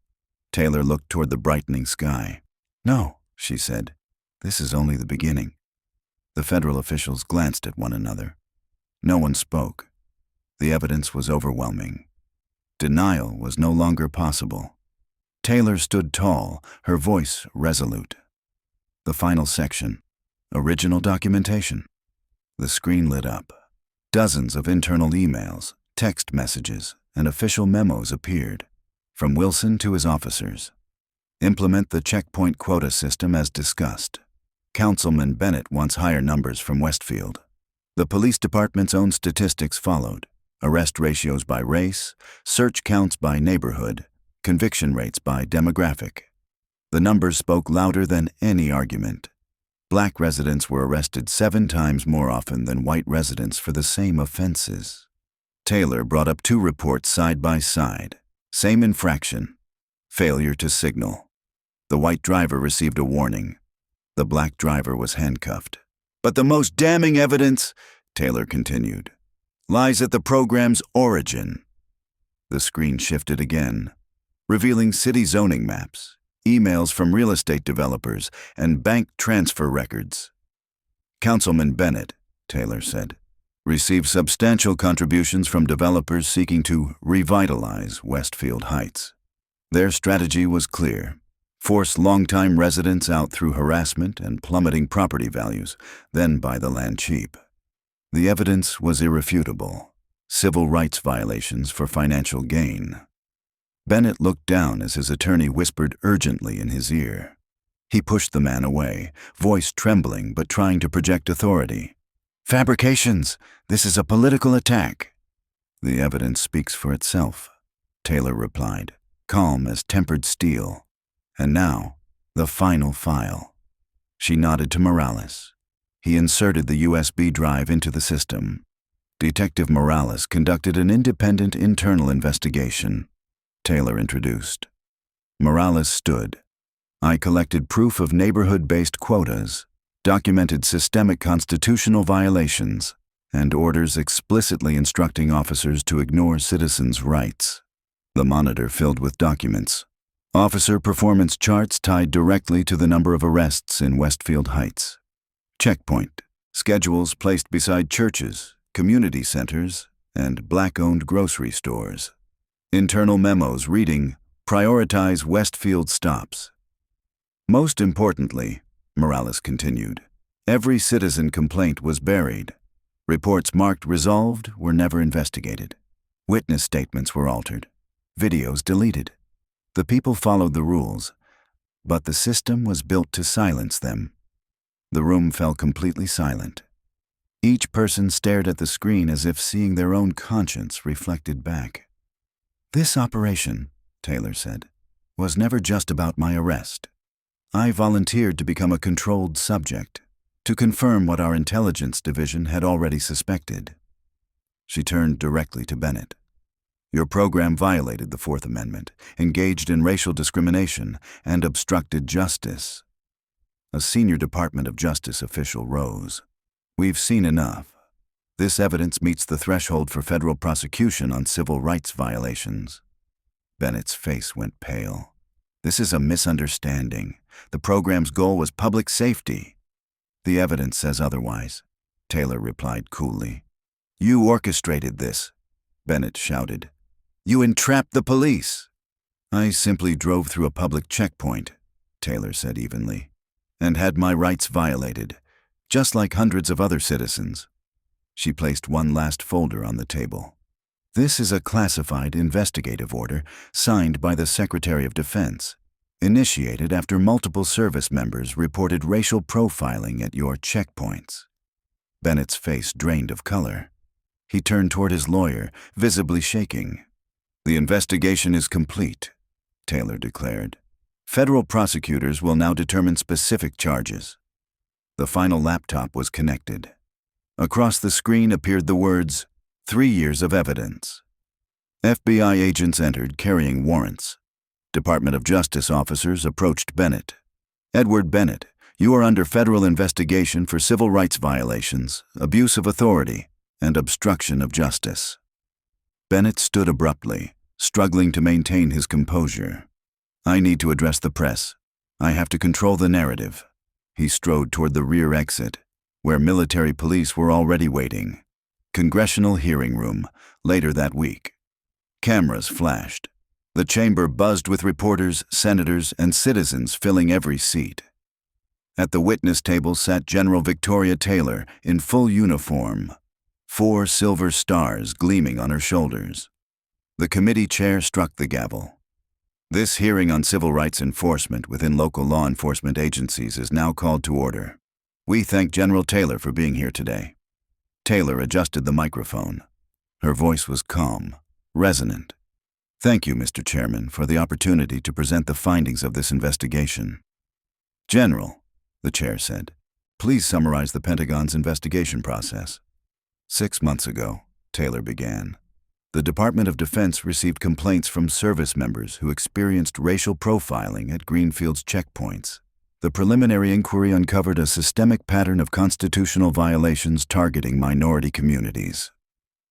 Taylor looked toward the brightening sky. "No," she said. "This is only the beginning." The federal officials glanced at one another. No one spoke. The evidence was overwhelming. Denial was no longer possible. Taylor stood tall, her voice resolute. The final section. Original documentation. The screen lit up. Dozens of internal emails, text messages, and official memos appeared, from Wilson to his officers. Implement the checkpoint quota system as discussed. Councilman Bennett wants higher numbers from Westfield. The police department's own statistics followed. Arrest ratios by race, search counts by neighborhood, conviction rates by demographic. The numbers spoke louder than any argument. Black residents were arrested 7 times more often than white residents for the same offenses. Taylor brought up 2 reports side by side. Same infraction. Failure to signal. The white driver received a warning. The black driver was handcuffed. "But the most damning evidence," Taylor continued, "lies at the program's origin." The screen shifted again, revealing city zoning maps, emails from real estate developers, and bank transfer records. "Councilman Bennett," Taylor said, "received substantial contributions from developers seeking to revitalize Westfield Heights. Their strategy was clear: force longtime residents out through harassment and plummeting property values, then buy the land cheap. The evidence was irrefutable: civil rights violations for financial gain." Bennett looked down as his attorney whispered urgently in his ear. He pushed the man away, voice trembling but trying to project authority. "Fabrications! This is a political attack." "The evidence speaks for itself," Taylor replied, calm as tempered steel. "And now, the final file." She nodded to Morales. He inserted the USB drive into the system. Detective Morales conducted an independent internal investigation. Taylor introduced. Morales stood. "I collected proof of neighborhood-based quotas, documented systemic constitutional violations, and orders explicitly instructing officers to ignore citizens' rights." The monitor filled with documents. Officer performance charts tied directly to the number of arrests in Westfield Heights. Checkpoint. Schedules placed beside churches, community centers, and black-owned grocery stores. Internal memos reading, "Prioritize Westfield stops." "Most importantly," Morales continued, "every citizen complaint was buried. Reports marked resolved were never investigated. Witness statements were altered. Videos deleted. The people followed the rules, but the system was built to silence them." The room fell completely silent. Each person stared at the screen as if seeing their own conscience reflected back. "This operation," Taylor said, "was never just about my arrest. I volunteered to become a controlled subject, to confirm what our intelligence division had already suspected." She turned directly to Bennett. "Your program violated the Fourth Amendment, engaged in racial discrimination, and obstructed justice." A senior Department of Justice official rose. "We've seen enough. This evidence meets the threshold for federal prosecution on civil rights violations." Bennett's face went pale. "This is a misunderstanding. The program's goal was public safety." "The evidence says otherwise," Taylor replied coolly. "You orchestrated this," Bennett shouted. "You entrapped the police." "I simply drove through a public checkpoint," Taylor said evenly, "and had my rights violated, just like hundreds of other citizens." She placed one last folder on the table. "This is a classified investigative order signed by the Secretary of Defense, initiated after multiple service members reported racial profiling at your checkpoints." Bennett's face drained of color. He turned toward his lawyer, visibly shaking. "The investigation is complete," Taylor declared. "Federal prosecutors will now determine specific charges." The final laptop was connected. Across the screen appeared the words, 3 years of evidence. FBI agents entered carrying warrants. Department of Justice officers approached Bennett. "Edward Bennett, you are under federal investigation for civil rights violations, abuse of authority, and obstruction of justice." Bennett stood abruptly, struggling to maintain his composure. "I need to address the press. I have to control the narrative." He strode toward the rear exit, where military police were already waiting. Congressional hearing room, later that week. Cameras flashed. The chamber buzzed with reporters, senators, and citizens filling every seat. At the witness table sat General Victoria Taylor in full uniform, 4 silver stars gleaming on her shoulders. The committee chair struck the gavel. "This hearing on civil rights enforcement within local law enforcement agencies is now called to order. We thank General Taylor for being here today." Taylor adjusted the microphone. Her voice was calm, resonant. "Thank you, Mr. Chairman, for the opportunity to present the findings of this investigation." "General," the chair said, "please summarize the Pentagon's investigation process." 6 months ago, Taylor began, the Department of Defense received complaints from service members who experienced racial profiling at Greenfield's checkpoints. The preliminary inquiry uncovered a systemic pattern of constitutional violations targeting minority communities.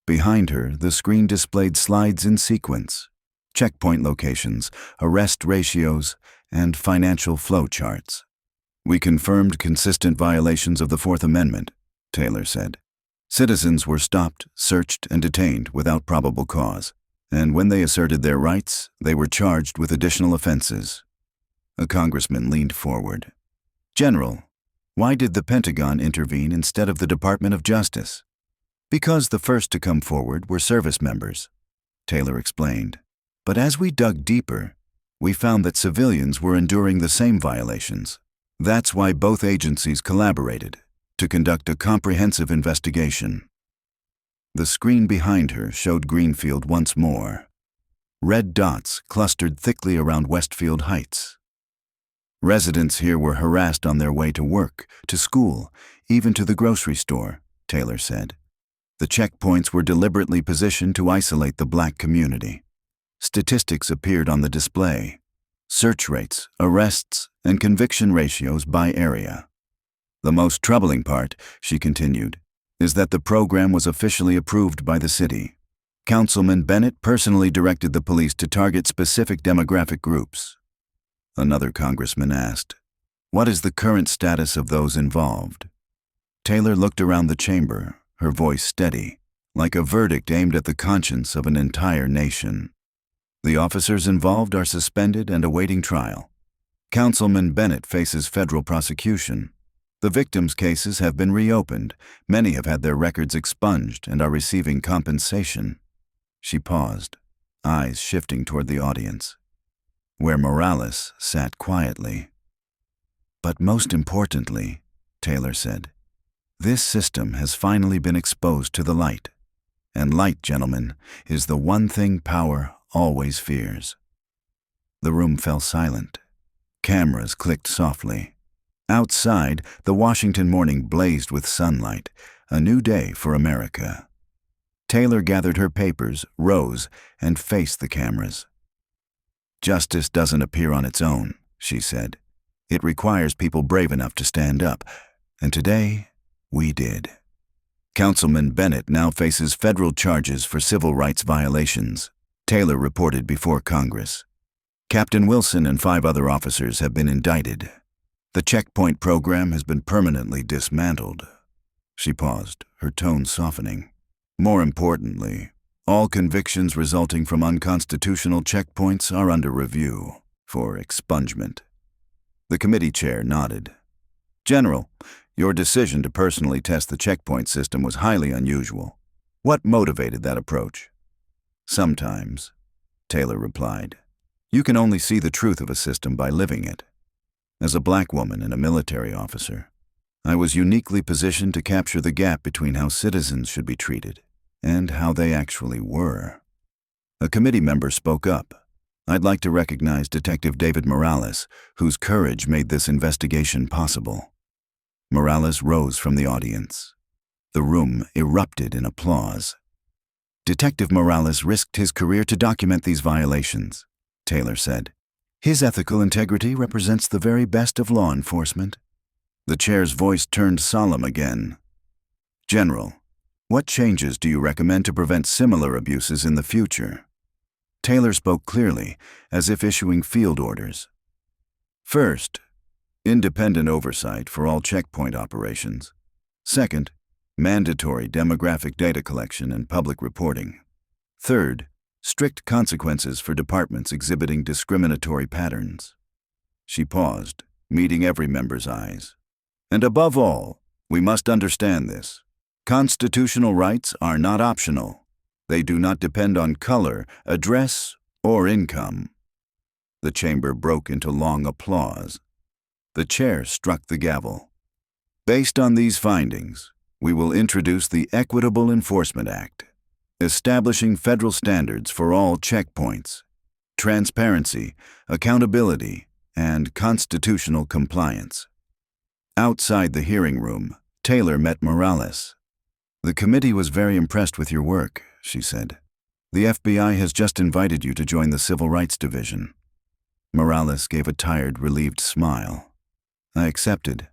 Behind her, the screen displayed slides in sequence, checkpoint locations, arrest ratios, and financial flow charts. "We confirmed consistent violations of the Fourth Amendment," Taylor said. "Citizens were stopped, searched, and detained without probable cause, and when they asserted their rights, they were charged with additional offenses." A congressman leaned forward. "General, why did the Pentagon intervene instead of the Department of Justice?" "Because the first to come forward were service members," Taylor explained. "But as we dug deeper, we found that civilians were enduring the same violations. That's why both agencies collaborated to conduct a comprehensive investigation." The screen behind her showed Greenfield once more. Red dots clustered thickly around Westfield Heights. Residents here were harassed on their way to work, to school, even to the grocery store, Taylor said. The checkpoints were deliberately positioned to isolate the black community. Statistics appeared on the display: search rates, arrests, and conviction ratios by area. "The most troubling part," she continued, "is that the program was officially approved by the city. Councilman Bennett personally directed the police to target specific demographic groups." Another congressman asked, "What is the current status of those involved?" Taylor looked around the chamber, her voice steady, like a verdict aimed at the conscience of an entire nation. "The officers involved are suspended and awaiting trial. Councilman Bennett faces federal prosecution. The victims' cases have been reopened. Many have had their records expunged and are receiving compensation." She paused, eyes shifting toward the audience, where Morales sat quietly. "But most importantly," Taylor said, "this system has finally been exposed to the light. And light, gentlemen, is the one thing power always fears." The room fell silent. Cameras clicked softly. Outside, the Washington morning blazed with sunlight, a new day for America. Taylor gathered her papers, rose, and faced the cameras. "Justice doesn't appear on its own," she said. "It requires people brave enough to stand up, and today, we did." Councilman Bennett now faces federal charges for civil rights violations, Taylor reported before Congress. Captain Wilson and 5 other officers have been indicted. The checkpoint program has been permanently dismantled. She paused, her tone softening. "More importantly, all convictions resulting from unconstitutional checkpoints are under review for expungement." The committee chair nodded. "General, your decision to personally test the checkpoint system was highly unusual. What motivated that approach?" "Sometimes," Taylor replied. "You can only see the truth of a system by living it. As a black woman and a military officer, I was uniquely positioned to capture the gap between how citizens should be treated and how they actually were." A committee member spoke up. "I'd like to recognize Detective David Morales, whose courage made this investigation possible." Morales rose from the audience. The room erupted in applause. "Detective Morales risked his career to document these violations," Taylor said. His ethical integrity represents the very best of law enforcement. The chair's voice turned solemn again. General, what changes do you recommend to prevent similar abuses in the future? Taylor spoke clearly, as if issuing field orders. First, independent oversight for all checkpoint operations. Second, mandatory demographic data collection and public reporting. Third, strict consequences for departments exhibiting discriminatory patterns. She paused, meeting every member's eyes. And above all, we must understand this. Constitutional rights are not optional. They do not depend on color, address, or income. The chamber broke into long applause. The chair struck the gavel. Based on these findings, we will introduce the Equitable Enforcement Act, establishing federal standards for all checkpoints, transparency, accountability, and constitutional compliance. Outside the hearing room, Taylor met Morales. The committee was very impressed with your work, she said. The FBI has just invited you to join the Civil Rights Division. Morales gave a tired, relieved smile. I accepted.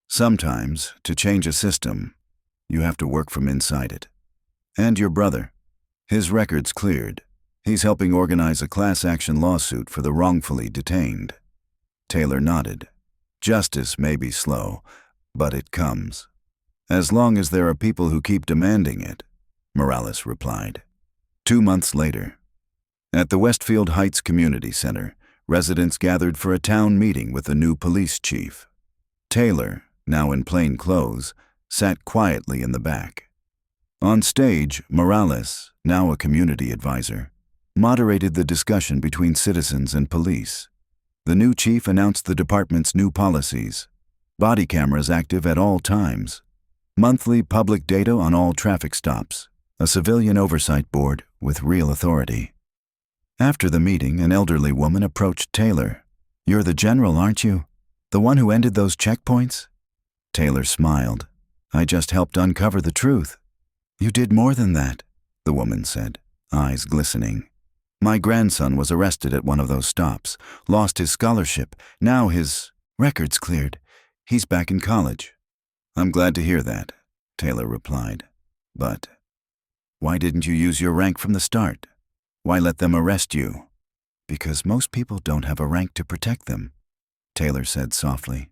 Sometimes, to change a system, you have to work from inside it. And your brother. His record's cleared. He's helping organize a class action lawsuit for the wrongfully detained. Taylor nodded. Justice may be slow, but it comes. As long as there are people who keep demanding it, Morales replied. 2 months later, at the Westfield Heights Community Center, residents gathered for a town meeting with the new police chief. Taylor, now in plain clothes, sat quietly in the back. On stage, Morales, now a community advisor, moderated the discussion between citizens and police. The new chief announced the department's new policies: body cameras active at all times, monthly public data on all traffic stops, a civilian oversight board with real authority. After the meeting, an elderly woman approached Taylor. You're the general, aren't you? The one who ended those checkpoints? Taylor smiled. I just helped uncover the truth. You did more than that, the woman said, eyes glistening. My grandson was arrested at one of those stops, lost his scholarship. Now his record's cleared. He's back in college. I'm glad to hear that, Taylor replied. But why didn't you use your rank from the start? Why let them arrest you? Because most people don't have a rank to protect them, Taylor said softly.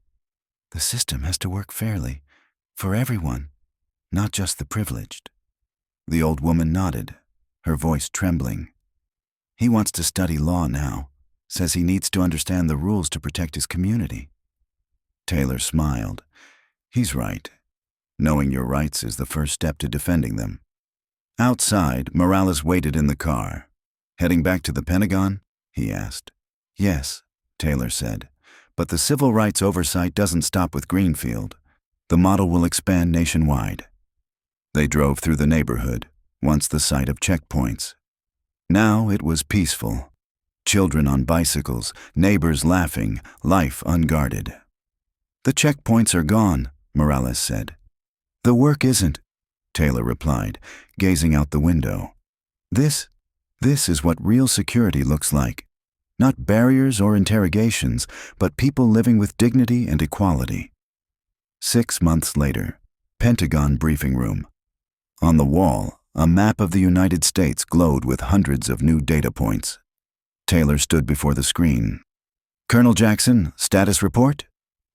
The system has to work fairly, for everyone, not just the privileged. The old woman nodded, her voice trembling. He wants to study law now, says he needs to understand the rules to protect his community. Taylor smiled. He's right. Knowing your rights is the first step to defending them. Outside, Morales waited in the car. Heading back to the Pentagon? He asked. Yes, Taylor said, but the civil rights oversight doesn't stop with Greenfield. The model will expand nationwide. They drove through the neighborhood, once the site of checkpoints. Now it was peaceful. Children on bicycles, neighbors laughing, life unguarded. The checkpoints are gone, Morales said. The work isn't, Taylor replied, gazing out the window. This is what real security looks like. Not barriers or interrogations, but people living with dignity and equality. 6 months later, Pentagon briefing room. On the wall, a map of the United States glowed with hundreds of new data points. Taylor stood before the screen. Colonel Jackson, status report?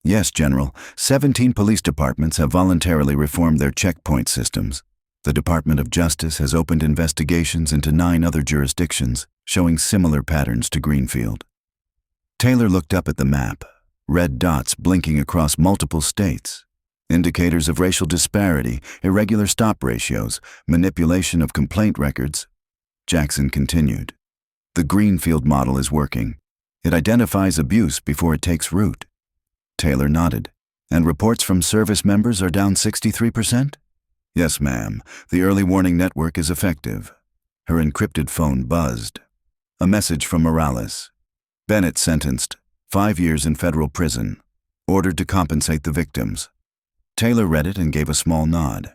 Yes, General. 17 police departments have voluntarily reformed their checkpoint systems. The Department of Justice has opened investigations into 9 other jurisdictions, showing similar patterns to Greenfield. Taylor looked up at the map, red dots blinking across multiple states. Indicators of racial disparity, irregular stop ratios, manipulation of complaint records. Jackson continued. The Greenfield model is working. It identifies abuse before it takes root. Taylor nodded. And reports from service members are down 63%? Yes, ma'am. The early warning network is effective. Her encrypted phone buzzed. A message from Morales. Bennett sentenced, 5 years in federal prison, ordered to compensate the victims. Taylor read it and gave a small nod.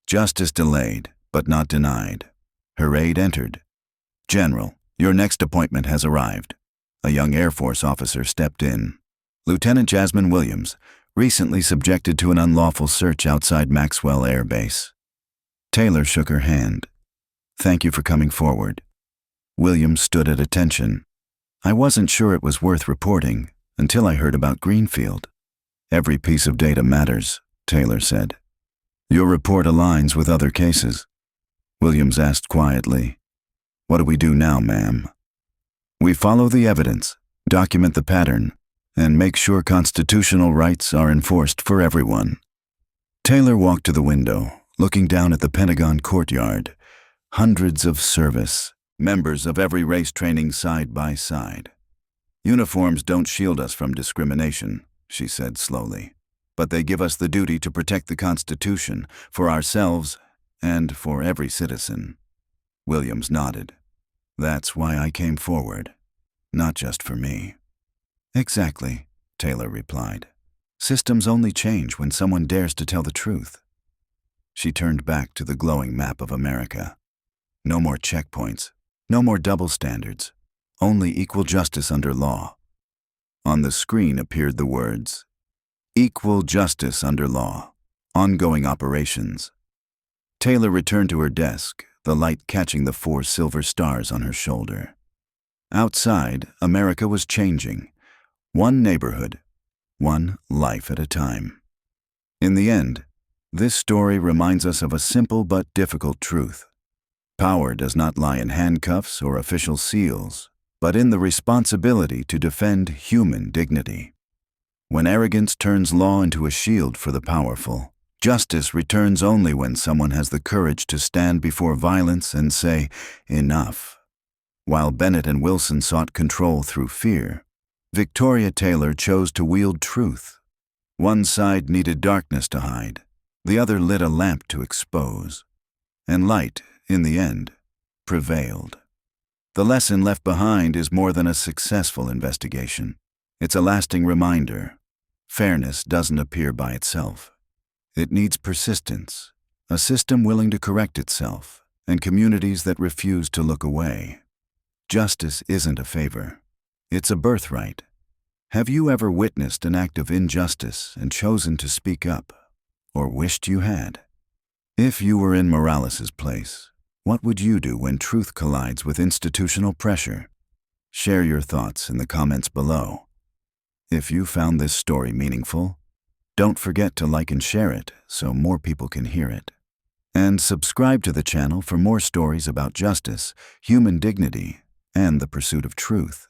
Justice delayed, but not denied. Her aide entered. General, your next appointment has arrived. A young Air Force officer stepped in. Lieutenant Jasmine Williams, recently subjected to an unlawful search outside Maxwell Air Base. Taylor shook her hand. Thank you for coming forward. Williams stood at attention. I wasn't sure it was worth reporting until I heard about Greenfield. Every piece of data matters, Taylor said. Your report aligns with other cases. Williams asked quietly. What do we do now, ma'am? We follow the evidence, document the pattern, and make sure constitutional rights are enforced for everyone. Taylor walked to the window, looking down at the Pentagon courtyard. Hundreds of service, members of every race training side by side. Uniforms don't shield us from discrimination, she said slowly, but they give us the duty to protect the Constitution for ourselves and for every citizen. Williams nodded. That's why I came forward, not just for me. Exactly, Taylor replied. Systems only change when someone dares to tell the truth. She turned back to the glowing map of America. No more checkpoints, no more double standards, only equal justice under law. On the screen appeared the words, Equal justice under law, ongoing operations. Taylor returned to her desk, the light catching the 4 silver stars on her shoulder. Outside, America was changing. One neighborhood, one life at a time. In the end, this story reminds us of a simple but difficult truth. Power does not lie in handcuffs or official seals, but in the responsibility to defend human dignity. When arrogance turns law into a shield for the powerful, justice returns only when someone has the courage to stand before violence and say, enough. While Bennett and Wilson sought control through fear, Victoria Taylor chose to wield truth. One side needed darkness to hide, the other lit a lamp to expose. And light, in the end, prevailed. The lesson left behind is more than a successful investigation. It's a lasting reminder. Fairness doesn't appear by itself. It needs persistence, a system willing to correct itself, and communities that refuse to look away. Justice isn't a favor. It's a birthright. Have you ever witnessed an act of injustice and chosen to speak up, or wished you had? If you were in Morales's place, what would you do when truth collides with institutional pressure? Share your thoughts in the comments below. If you found this story meaningful, don't forget to like and share it so more people can hear it. And subscribe to the channel for more stories about justice, human dignity, and the pursuit of truth.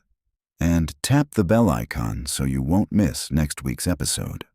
And tap the bell icon so you won't miss next week's episode.